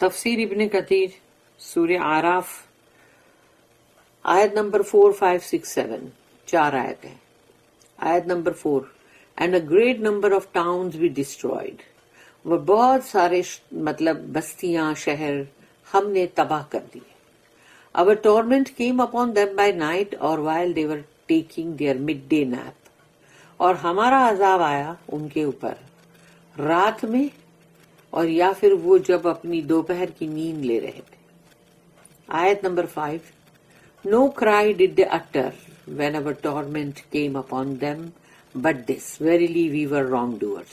تفسیر ابن کثیر سورہ آراف آیت نمبر 4 5 6 7 چار آیت ہے. آیت نمبر 4 and a great number of towns we destroyed, وہ بہت سارے مطلب بستیاں شہر ہم نے تباہ کر دیے. Our torment came upon them by night or while they were taking their midday nap. اور ہمارا عذاب آیا ان کے اوپر رات میں اور یا پھر وہ جب اپنی دوپہر کی نیند لے رہے تھے. آیت number 5 No cry did they utter when our torment came upon them, but this, verily we were wrongdoers.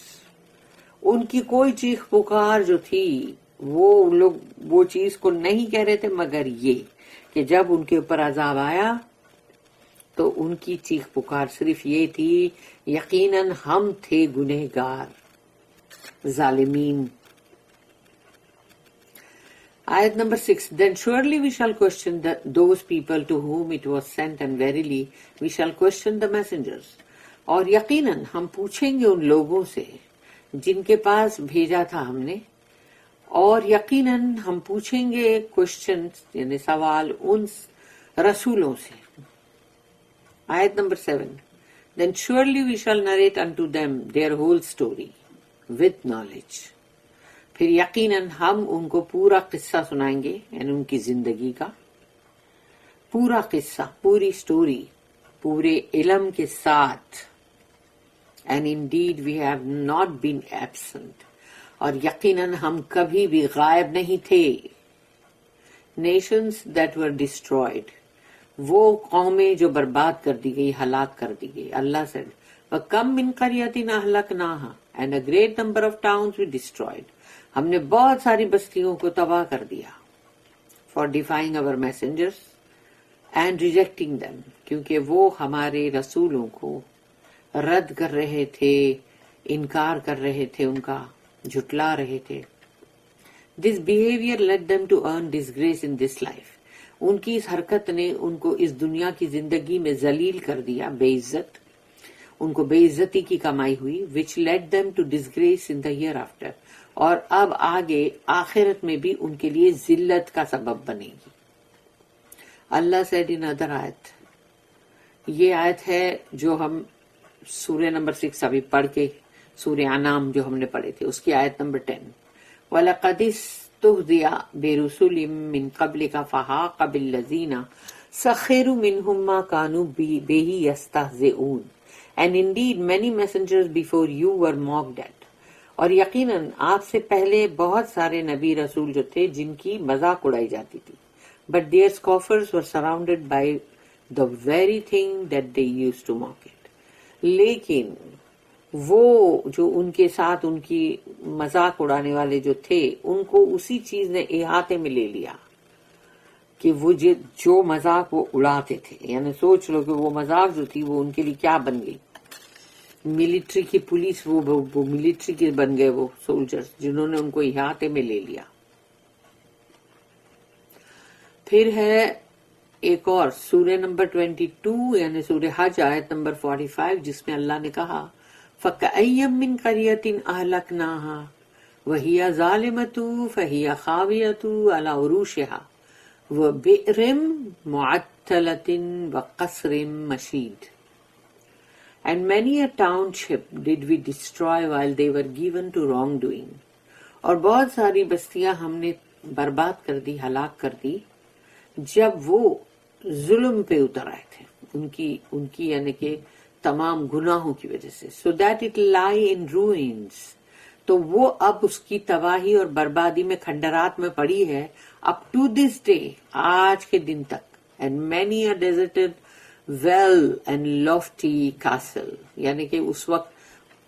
ان کی کوئی چیخ پکار جو تھی وہ لوگ وہ چیز کو نہیں کہہ رہے تھے مگر یہ کہ جب ان کے اوپر عذاب آیا تو ان کی چیخ پکار صرف یہ تھی یقیناً ہم تھے گنہگار ظالمین. آیت number 6 Then surely we shall question those people to whom it was sent, and verily we shall question the messengers. اور یقیناً ہم پوچھیں گے ان لوگوں سے جن کے پاس بھیجا تھا ہم نے، اور یقیناً ہم پوچھیں گے کوشچن یعنی سوال ان رسولوں سے. آیت number 7 Then surely we shall narrate unto them their whole story with knowledge. پھر یقیناً ہم ان کو پورا قصہ سنائیں گے یعنی ان کی زندگی کا پورا قصہ پوری سٹوری پورے علم کے ساتھ. And indeed we have not been absent. اور یقیناً ہم کبھی بھی غائب نہیں تھے. Nations that were destroyed. وہ قومیں جو برباد کر دی گئی ہلاک کر دی گئی. اللہ said وَكَمْ مِنْ قَرْيَةٍ أَهْلَكْنَاهَا and a great number of towns we destroyed. ہم نے بہت ساری بستیوں کو تباہ کر دیا. For defying our messengers and rejecting them. کیونکہ وہ ہمارے رسولوں کو رد کر رہے تھے، انکار کر رہے تھے، ان کا جھٹلا رہے تھے. This behavior led them to earn disgrace in this life. ان کی اس حرکت نے ان کو اس دنیا کی زندگی میں ذلیل کر دیا، بے عزت، ان کو بے عزتی کی کمائی ہوئی. which led them to disgrace in the hereafter. اور اب آگے آخرت میں بھی ان کے لیے ذلت کا سبب بنے گی. اللہ said in other آیت، یہ آیت ہے جو ہم سورہ نمبر 6 ابھی پڑھ کے سورہ انعام جو ہم نے پڑھے تھے اس کی آیت نمبر 10 وَلَقَدِ اسْتُهْزِئَ بِرُسُلٍ مِّن قَبْلِكَ فَحَاقَ بِالَّذِينَ سَخِرُوا مِنْهُم مَّا كَانُوا بِهِ يَسْتَهْزِئُونَ. And indeed many messengers before you were mocked at. اور یقیناً آپ سے پہلے بہت سارے نبی رسول جو تھے جن کی مذاق اڑائی جاتی تھی. But their scoffers were surrounded by the very thing that they used to mock it. لیکن وہ جو ان کے ساتھ ان کی مذاق اڑانے والے جو تھے ان کو اسی چیز نے احاطے میں لے لیا کہ وہ جو مذاق وہ اڑاتے تھے. یعنی سوچ لو کہ وہ مذاق جو تھی وہ ان کے لیے کیا بن گئی. ملٹری کی پولیس وہ ملٹری کے بن گئے وہ سولجرز جنہوں نے ان کو احاطے میں لے لیا. پھر ہے ایک اور سورہ نمبر 22 یعنی سورہ حج آیت نمبر 45 جس میں اللہ نے کہا فَكَأَيَّم مِّن قَرْيَةٍ أَهْلَكْنَاهَا وَهِيَ ظَالِمَةٌ فَهِيَ خَاوِيَةٌ عَلَى عُرُوشِهَا وَبِئْرٍ مُعَطَّلَةٍ وَقَصْرٍ مَشِيدٍ. And many a township did we destroy while they were given to wrongdoing. اور بہت ساری بستیاں ہم نے برباد کر دی ہلاک کر دی جب وہ ظلم پہ اتر آئے تھے ان کی یعنی کہ تمام گناہوں کی وجہ سے. So that it lie in ruins. تو وہ اب اس کی تباہی اور بربادی میں کھنڈرات میں پڑی ہے up to this day آج کے دن تک. And many a deserted well and lofty castle. یعنی کہ اس وقت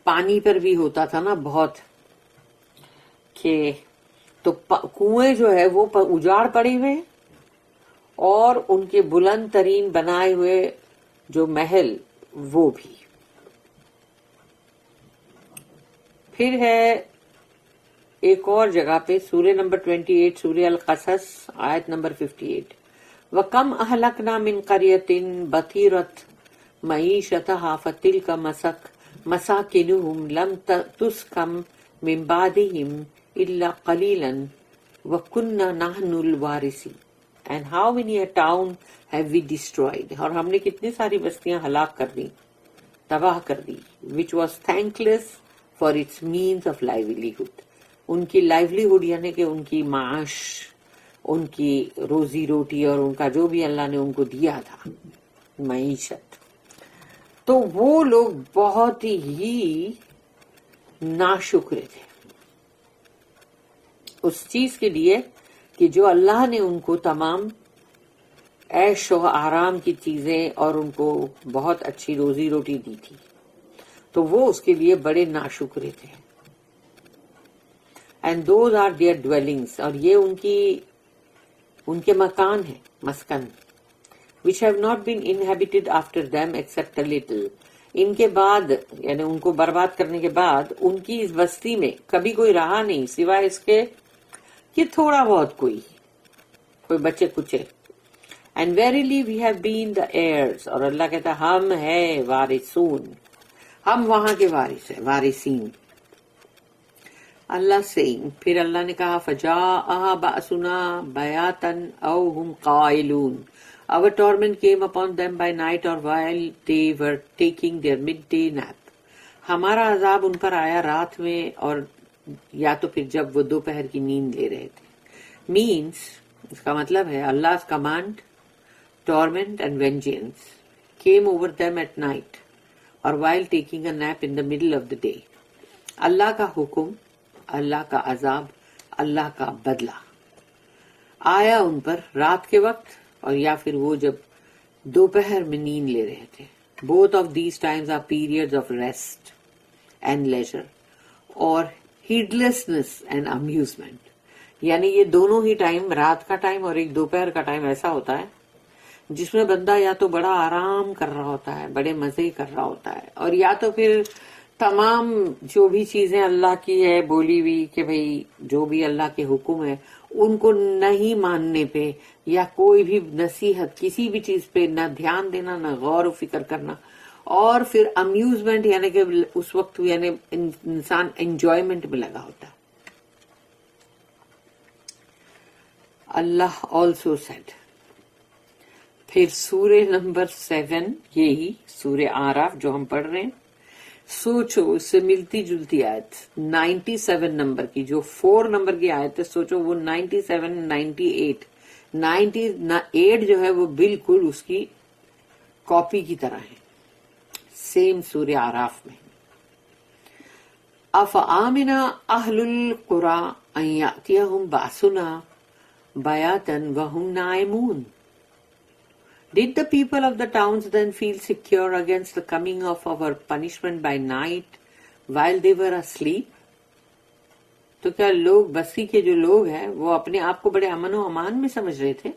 پانی پر بھی ہوتا تھا نا بہت کہ تو کنویں جو ہے وہ اجاڑ پڑے ہوئے اور ان کے بلند ترین بنائے ہوئے جو محل وہ بھی. پھر ہے ایک اور جگہ پہ سورہ نمبر 28 سورہ القصص آیت نمبر 58 وَكَمْ أَهْلَكْنَا مِنْ قَرْيَةٍ بَطِيرَتْ مَعِيشَتَهَا فَتِلْكَ مَسَاكِنُهُمْ لَمْ تُسْكَنْ مِنْ بَعْدِهِمْ إِلَّا قَلِيلًا وَكُنَّا نَحْنُ الْوَارِثِينَ. And how many a town have we destroyed. اور ہم نے کتنی ساری بستیاں ہلاک کر دی, تباہ کر دی. which was thankless for its means of livelihood. ان کی لائیولیہڈ یعنی کہ ان کی معاش, ان کی روزی روٹی اور ان کا جو بھی اللہ نے ان کو دیا تھا معیشت. تو وہ لوگ بہت ہی ناشکر تھے اس چیز کے لیے کہ جو اللہ نے ان کو تمام عیش و آرام کی چیزیں اور ان کو بہت اچھی روزی روٹی دی تھی, تو وہ اس کے لیے بڑے ناشکرے تھے. اینڈ دوز آر دیئر ڈویلنگس, اور یہ ان کے مکان ہیں, مسکن. which have not been inhabited after them except a little. ان کے بعد یعنی ان کو برباد کرنے کے بعد ان کی اس بستی میں کبھی کوئی رہا نہیں سوائے اس کے کہ تھوڑا بہت کوئی بچے کچے. And verily we have been the heirs, اور اللہ کہتا ہم ہے وارثون, ہم وہاں کے وارث ہیں, وارثین. اللہ saying, پھر اللہ نے کہا فَجَاءَهَا بَأْسُنَا بَيَاتًا أَوْ هُمْ قَائِلُونَ. Our torment came upon them by night or while they were taking their midday nap. ہمارا عذاب ان پر آیا رات میں اور یا تو پھر جب وہ دوپہر کی نیند لے رہے تھے. Means, اس کا مطلب ہے Allah's command, torment and vengeance came over them at night or while taking a nap in the middle of the day. اللہ کا حکم, اللہ کا عذاب, اللہ کا بدلہ آیا ان پر رات کے وقت اور یا پھر وہ جب دوپہر میں نیند لے رہے تھے. Both of these times are periods of rest and leisure اور heedlessness and amusement. یعنی یہ دونوں ہی ٹائم, رات کا ٹائم اور ایک دوپہر کا ٹائم ایسا ہوتا ہے جس میں بندہ یا تو بڑا آرام کر رہا ہوتا ہے, بڑے مزے کر رہا ہوتا ہے, اور یا تو پھر تمام جو بھی چیزیں اللہ کی ہے بولی ہوئی کہ بھئی جو بھی اللہ کے حکم ہے ان کو نہیں ماننے پہ یا کوئی بھی نصیحت کسی بھی چیز پہ نہ دھیان دینا, نہ غور و فکر کرنا, اور پھر امیوزمنٹ یعنی کہ اس وقت یعنی انسان انجوائمنٹ میں لگا ہوتا ہے. اللہ آلسو سیڈ. پھر سورہ نمبر 7, یہی سورہ آراف جو ہم پڑھ رہے ہیں, سوچو اس سے ملتی جلتی آیت 97 نمبر کی, جو 4 نمبر کی آیت ہے, سوچو وہ 97 98 جو ہے وہ بالکل اس کی کاپی کی طرح ہے, سیم سورہ آراف میں. افآمن اہل القری ان یاتیہم باسنا بیاتا وہم نائمون. Did the people of the towns then feel secure against the coming of our punishment by night while they were asleep? تو کیا لوگ بستی کے جو لوگ ہیں وہ اپنے آپ کو بڑے امن و امان میں سمجھ رہے تھے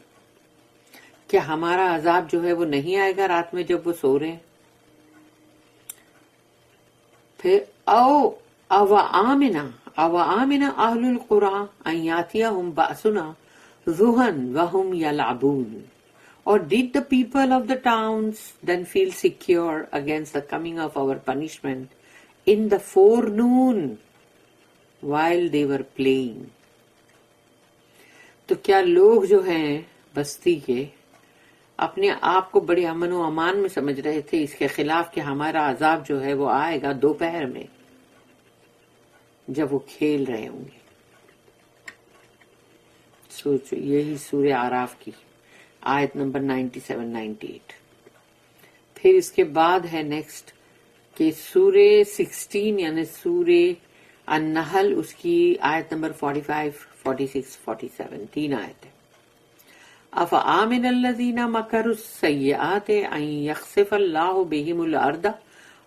کہ ہمارا عذاب جو ہے وہ نہیں آئے گا رات میں جب وہ سو رہے ہیں؟ پھر او آمنا اہل القری ان یاتیہم باسنا ضحی وہم یلعبون. Or did the people of the towns then feel secure against the coming of our punishment in the forenoon while they were playing? تو کیا لوگ جو ہیں بستی کے اپنے آپ کو بڑے امن و امان میں سمجھ رہے تھے اس کے خلاف کہ ہمارا عذاب جو ہے وہ آئے گا دوپہر میں جب وہ کھیل رہے ہوں گے؟ سوچو, یہی سورہ آراف کی آیت نمبر 97-98. پھر اس کے بعد ہے نیکسٹ کہ سورہ 16 یعنی سورہ النحل, اس کی آیت نمبر 45, 46, 47, 3 آیت ہے. افآمن الذین مکروا السیئات ان یخسف اللہ بہم الارض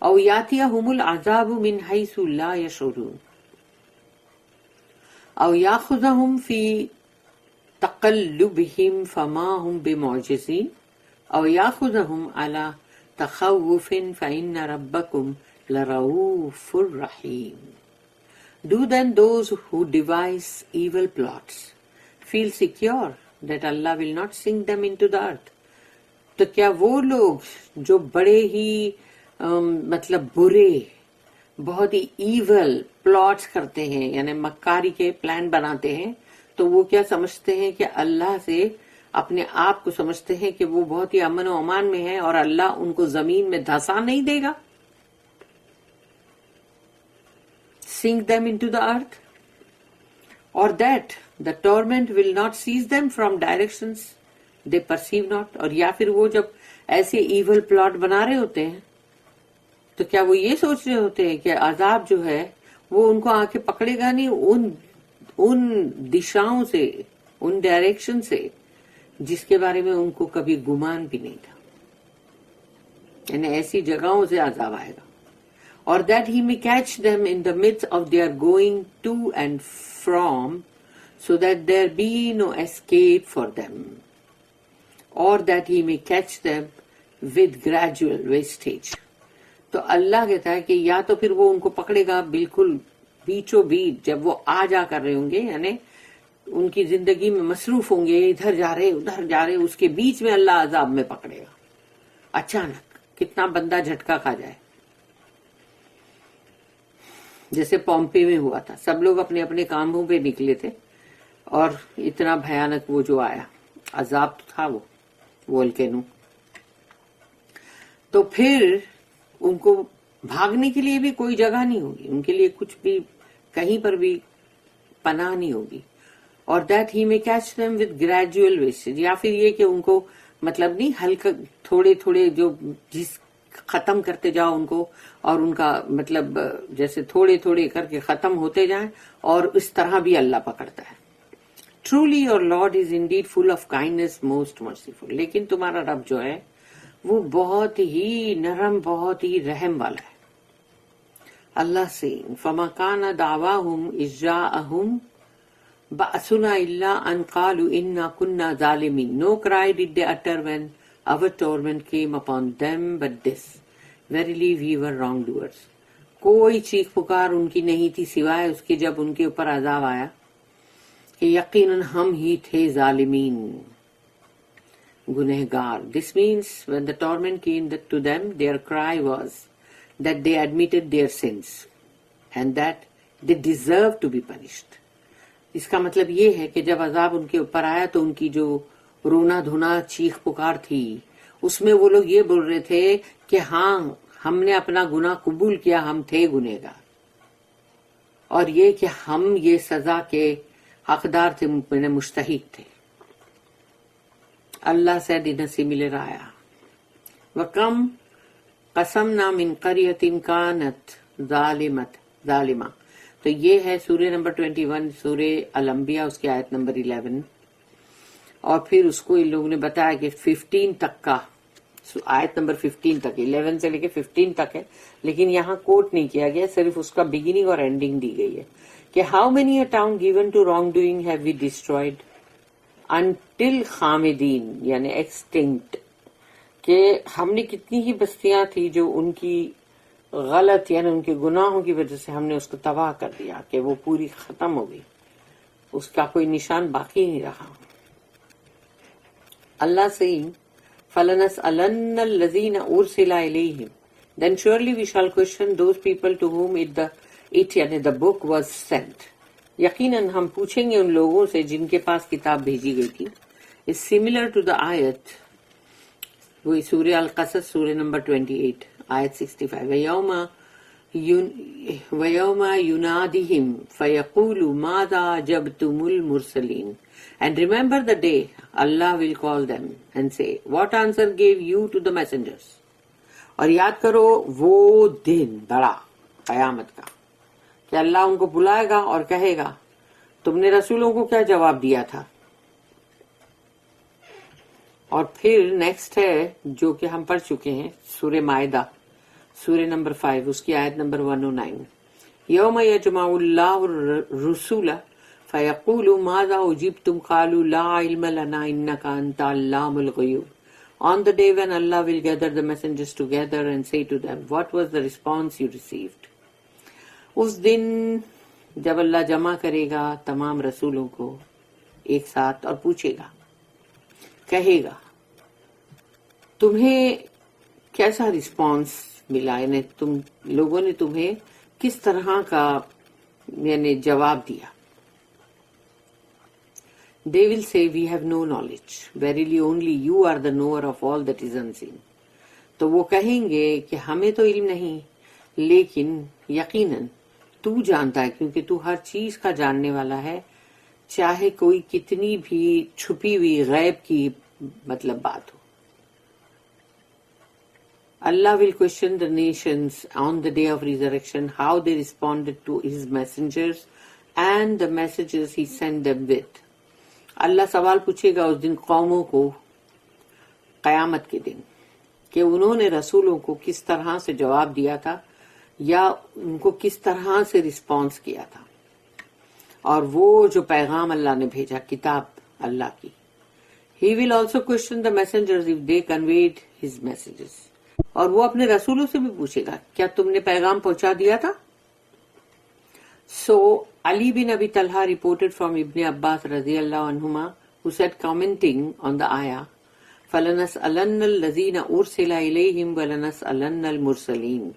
او یاتیہم العذاب من حیث لا یشعرون او یاخذہم فی تقلبہم فما ہم بمعجزین او یاخذہم علی تخوف فإن ربکم لرؤوف رحیم. Do then those who devise evil plots feel secure that Allah will not sink them into the earth? تو کیا وہ لوگ جو بڑے ہی مطلب برے بہت ہی ایول پلاٹس کرتے ہیں یعنی مکاری کے پلان بناتے ہیں, تو وہ کیا سمجھتے ہیں کہ اللہ سے اپنے آپ کو سمجھتے ہیں کہ وہ بہت ہی امن و امان میں ہے اور اللہ ان کو زمین میں دھسا نہیں دے گا. Sink them into the earth, or that the torment will not seize them from directions they perceive not. اور یا پھر وہ جب ایسے ایول پلاٹ بنا رہے ہوتے ہیں تو کیا وہ یہ سوچ رہے ہوتے ہیں کہ عذاب جو ہے وہ ان کو آ کے پکڑے گا نہیں ان دشاؤں سے، ان ڈائریکشن سے جس کے بارے میں ان کو کبھی گمان بھی نہیں تھا، یعنی ایسی جگہوں سے عذاب آئے گا. اور that he may catch them in the midst of their going to and from, so that there be no escape for them, or that he may catch them with gradual wastage. تو اللہ کہتا ہے کہ یا تو پھر وہ ان کو پکڑے گا بالکل بیچو بیچ جب وہ آ جا کر رہے ہوں گے، یعنی ان کی زندگی میں مصروف ہوں گے، ادھر جا رہے ادھر جا رہے، اس کے بیچ میں اللہ عذاب میں پکڑے گا اچانک. کتنا بندہ جھٹکا کھا جائے، جیسے پومپے میں ہوا تھا. سب لوگ اپنے اپنے کاموں پہ نکلے تھے اور اتنا بھیانک وہ جو آیا عذاب تھا وہ وولکینو. تو پھر ان کو بھاگنے کے لیے بھی کوئی جگہ نہیں ہوگی، ان کے لیے کچھ بھی کہیں پر بھی پناہ نہیں ہوگی. اور دیٹ ہی میں catch them with gradual wastage, یا پھر یہ کہ ان کو مطلب نہیں ہلکا تھوڑے تھوڑے جو جس ختم کرتے جاؤ ان کو، اور ان کا مطلب جیسے تھوڑے تھوڑے کر کے ختم ہوتے جائیں، اور اس طرح بھی اللہ پکڑتا ہے. Truly your Lord is indeed full of kindness most merciful. لیکن تمہارا رب جو ہے وہ بہت ہی نرم، بہت ہی رحم والا ہے. اللہ سے فما کان دعواہم اذ جاءہم بأسنا الا ان قالوا انا كنا ظالمین. No cry did they utter when our torment came upon them but this, verily we were wrongdoers. کوئی چیخ پکار ان کی نہیں تھی سوائے اس کے جب ان کے اوپر عذاب آیا کہ یقیناً ہم ہی تھے ظالمین، گنہگار. This means when the torment came to them, their cry was that they admitted their sins and that they deserved to be punished. اس کا مطلب یہ ہے کہ جب عذاب ان کے اوپر آیا تو ان کی جو رونا دھونا چیخ پکار تھی اس میں وہ لوگ یہ بول رہے تھے کہ ہاں ہم نے اپنا گناہ قبول کیا، ہم تھے گنہگار، اور یہ کہ ہم یہ سزا کے حقدار تھے، مستحق تھے. اللہ said in a similar ayah, وَكَمْ قَسَمْنَا مِنْ قَرْيَةٍ كَانَتْ ظَالِمَةً. تو یہ ہے سورہ نمبر 21 سورہ الانبیاء، اس کی آیت نمبر 11. اور پھر اس کو ان لوگوں نے بتایا کہ 15 تک کا، آیت نمبر 15 تک، 11 سے لے کے 15 تک ہے، لیکن یہاں کوٹ نہیں کیا گیا، صرف اس کا بگننگ اور اینڈنگ دی گئی ہے کہ how many a town given to wrong doing have we destroyed until خامدین، یعنی ایکسٹنکٹ، کہ ہم نے کتنی ہی بستیاں تھی جو ان کی غلط یعنی ان کے گناہوں کی وجہ سے ہم نے اس کو تباہ کر دیا کہ وہ پوری ختم ہو گئی، اس کا کوئی نشان باقی نہیں رہا. اللہ saying, فَلَنَسْأَلَنَّ الَّذِينَ أُرْسِلَ إِلَيْهِمْ, then surely we shall question those people to whom یعنی the book was sent. یقیناً ہم پوچھیں گے ان لوگوں سے جن کے پاس کتاب بھیجی گئی تھی. It's similar to the آیت، وہی سورہ القصص سورہ نمبر 28 آیت 65. وَيَوْمَ يُنَادِهِمْ فَيَقُولُ مَاذَا أَجَبْتُمُ الْمُرْسَلِينَ. And remember the day Allah will call them and say, what answer gave you to the messengers. اور یاد کرو وہ دن بڑا قیامت کا کہ اللہ ان کو بلائے گا اور کہے گا تم نے رسولوں کو کیا جواب دیا تھا. اور پھر نیکسٹ ہے جو کہ ہم پڑھ چکے ہیں سورہ مائدہ سورہ نمبر 5 اس کی آیت نمبر 109. یوم یجمع اللہ الرسول فیقول ماذا اجبتم قالوا لا علم لنا انک انت علام الغیوب. On the day when Allah will gather the messengers together and say to them, what was the response you received. اس دن جب اللہ جمع کرے گا تمام رسولوں کو ایک ساتھ اور پوچھے گا، کہے گا تمہیں کیسا رسپانس ملا، یعنی تم لوگوں نے تمہیں کس طرح کا یعنی جواب دیا. They will say, we have no knowledge. Verily only you are the knower of all that is unseen. تو وہ کہیں گے کہ ہمیں تو علم نہیں، لیکن یقیناً تو جانتا ہے، کیونکہ تو ہر چیز کا جاننے والا ہے، چاہے کوئی کتنی بھی چھپی ہوئی غیب کی مطلب بات ہو. Allah will question the nations on the day of resurrection, how they responded to his messengers and the messages he sent them with. اللہ سوال پوچھے گا اس دن قوموں کو قیامت کے دن کہ انہوں نے رسولوں کو کس طرح سے جواب دیا تھا یا ان کو کس طرح سے رسپانس کیا تھا، اور وہ جو پیغام اللہ نے بھیجا، کتاب اللہ کی. He will also question the messengers if they conveyed his messages. اور وہ اپنے رسولوں سے بھی پوچھے گا کیا تم نے پیغام پہنچا دیا تھا. So Ali bin Abi Talha reported from Ibn Abbas radiyallahu anhuma, who said, commenting on the ayah, فَلَنَسْأَلَنَّ الَّذِينَ أُرْسِلَ إِلَيْهِمْ وَلَنَسْأَلَنَّ الْمُرْسَلِينَ.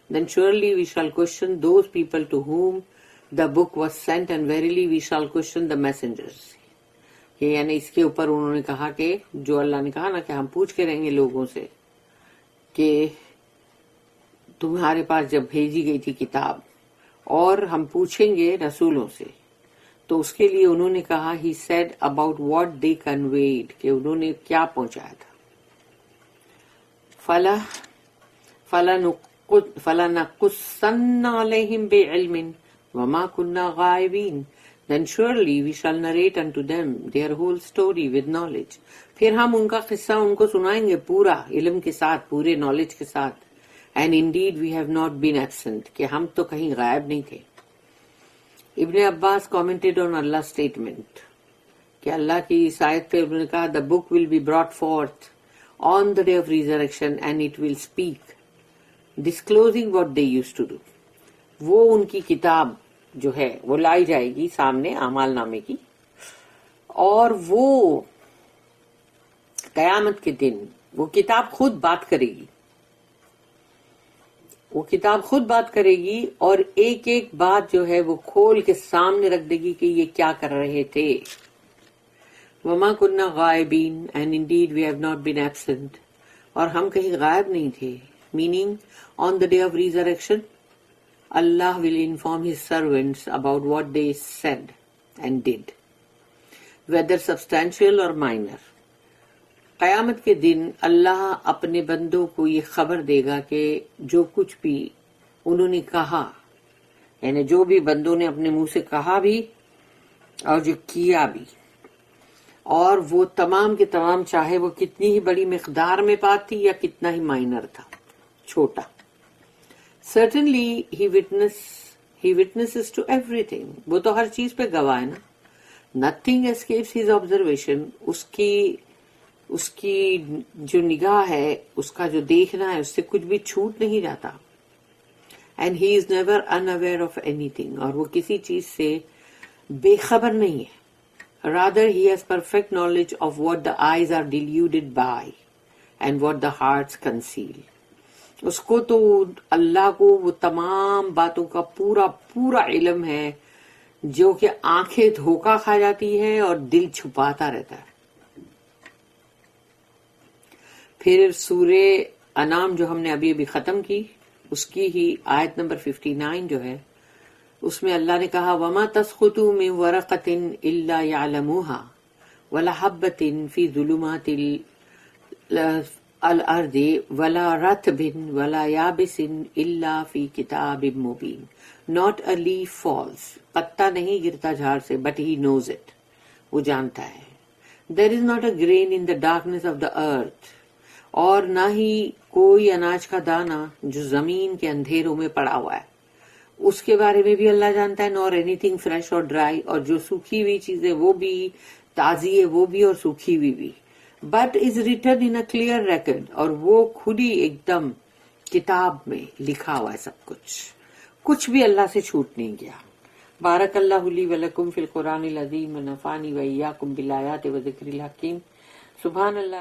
Then surely we shall question those people to whom the book was sent, and verily we shall question the messengers. کہ یعنی اس کے اوپر انہوں نے کہا کہ جو اللہ نے کہا نا کہ ہم پوچھ کے رہیں گے لوگوں سے کہ تمہارے پاس جب بھیجی گئی تھی کتاب، اور ہم پوچھیں گے رسولوں سے. تو اس کے لیے انہوں نے کہا he said about what they conveyed، کہ انہوں نے کیا پہنچایا تھا. فَلَنَقُصَّنَّ عَلَيْهِمْ بِعِلْمٍ وَمَا كُنَّا غَائِبِينَ. Then surely we shall narrate unto them their whole story with knowledge. پھر ہم ان کا قصہ ان کو سنائیں گے پورا علم کے ساتھ، پورے نالج کے ساتھ. And indeed we have not been absent، کہ ہم تو کہیں غائب نہیں تھے. ابن عباس commented on Allah's statement کہ اللہ کی اس آیت پہ انہوں نے کہا the book will be brought forth on the day of resurrection and it will speak disclosing what they used to do. وہ ان کی کتاب جو ہے وہ لائی جائے گی سامنے اعمال نامے کی، اور وہ قیامت کے دن وہ کتاب خود بات کرے گی. وہ کتاب خود بات کرے گی اور ایک ایک بات جو ہے وہ کھول کے سامنے رکھ دے گی کہ یہ کیا کر رہے تھے. وَمَا كُنَّا غَائِبِينَ and indeed we have not been absent. اور ہم کہیں غائب نہیں تھے. Meaning on the day of resurrection Allah will inform his servants about what they said and did, whether substantial or minor. قیامت کے دن اللہ اپنے بندوں کو یہ خبر دے گا کہ جو کچھ بھی انہوں نے کہا، یعنی جو بھی بندوں نے اپنے منہ سے کہا بھی اور جو کیا بھی، اور وہ تمام کے تمام چاہے وہ کتنی ہی بڑی مقدار میں بات تھی یا کتنا ہی مائنر تھا، چھوٹا. Certainly he witnesses to everything. وہ تو ہر چیز پہ گواہ ہے نا. Nothing escapes his observation. اس کی جو نگاہ ہے، اس کا جو دیکھنا ہے، اس سے کچھ بھی چھوٹ نہیں جاتا. And he is never unaware of anything. اور وہ کسی چیز سے بے خبر نہیں ہے. Rather he has perfect knowledge of what the eyes are deluded by and what the hearts conceal. اس کو تو اللہ کو وہ تمام باتوں کا پورا پورا علم ہے جو کہ آنکھیں دھوکہ کھا جاتی ہیں اور دل چھپاتا رہتا ہے. پھر سورہ انعام جو ہم نے ابھی ابھی ختم کی، اس کی ہی آیت نمبر 59 جو ہے، اس میں اللہ نے کہا وَمَا تَسْقُطُ مِن وَرَقَةٍ إِلَّا يَعْلَمُوهَا وَلَا حَبَّةٍ فِي ظُلُمَاتِ الْأَرْضِ وَلَا رَطْبٍ وَلَا يَابِسٍ إِلَّا فِي كِتَابٍ مُبِينٍ. Not a leaf falls. پتا نہیں گرتا جھاڑ سے, but he knows it. وہ جانتا ہے. There is not a grain in the darkness of the earth. اور نہ ہی کوئی اناج کا دانہ جو زمین کے اندھیروں میں پڑا ہوا ہے, اس کے بارے میں بھی اللہ جانتا ہے. nor anything fresh or dry. اور جو سوکھی ہوئی چیزیں وہ بھی, تازی ہے وہ بھی اور سوکھی ہوئی بھی. but is written in a clear record. اور وہ خود ہی ایک دم کتاب میں لکھا ہوا ہے سب کچھ, کچھ بھی اللہ سے چھوٹ نہیں گیا. بارک اللہ لی ولکم فی القرآن العظیم ونفعنی وإیاکم بالآیات وذکر الحکیم. سبحان اللہ.